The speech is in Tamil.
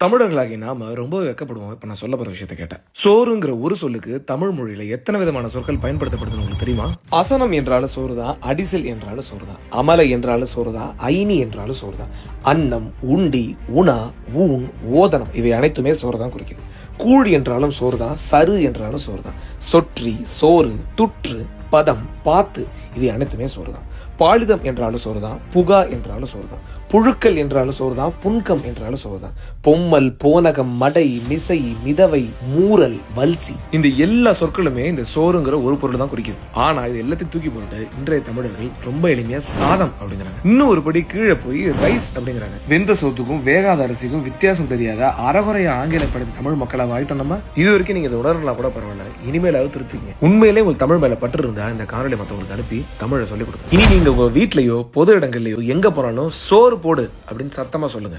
தமிழர்களாகி நாம ரொம்ப வெக்கப்படுவோம். இப்ப நான் சொல்ல போற விஷயத்தை கேட்டேன். சோறுங்கிற ஒரு சொல்லுக்கு தமிழ் மொழியில எத்தனை விதமான சொற்கள் பயன்படுத்தப்படுதுன்னு உங்களுக்கு தெரியுமா? அசனம் என்றாலும் சோறுதான், அடிசல் என்றாலும் சோறுதான், அமலை என்றாலும் சோறுதான், ஐனி என்றாலும் சோறுதான், அன்னம், உண்டி, உணா, ஊன், ஓதனம் இவை அனைத்துமே சோறுதான் குறிக்குது. கூழ் என்றாலும் சோறுதான், சரு என்றாலும் சோறுதான், சொற்றி, சோறு, துற்று, பதம், பாத்து இவை அனைத்துமே சோறுதான். பாலிதம் என்றாலும் சோறுதான், புகா என்றாலும் சோறுதான், புழுக்கள் என்றாலும் சோறுதான், புன்கம் என்றாலும் சோறுதான், பொம்மல், போனகம், மடை, மிசை, மிதவை, மூரல், வல்சி இந்த எல்லா சொற்களுமே இந்த சோறுங்கிற ஒரு பொருள் தான் குறிக்குது. ஆனா இது எல்லாத்தையும் தூக்கி போட்டு இன்றைய தமிழர்கள் ரொம்ப எளிமையா சாதம் அப்படிங்கிறாங்க. இன்னும் ஒரு படி கீழே போய் ரைஸ் அப்படிங்கிறாங்க. வெந்த சோத்துக்கும் வேகாத அரிசிக்கும் வித்தியாசம் தெரியாத அறகுறைய ஆங்கில படத்தை தமிழ் மக்களை வாயிட்டோம். நம்ம இது வரைக்கும் நீங்க இதை உணரலாம் கூட பரவாயில்ல, இனிமேலாவது திருத்திங்க. உண்மையிலே உங்களுக்கு தமிழ் மேல பற்று இருந்தா இந்த காணொலி மற்றவங்களுக்கு அனுப்பி தமிழை சொல்லிக் கொடுங்க. இனி நீங்க உங்க வீட்லயோ பொது இடங்கள்லயோ எங்க போனாலும் சோறு போடு அப்படின்னு சத்தமா சொல்லுங்க.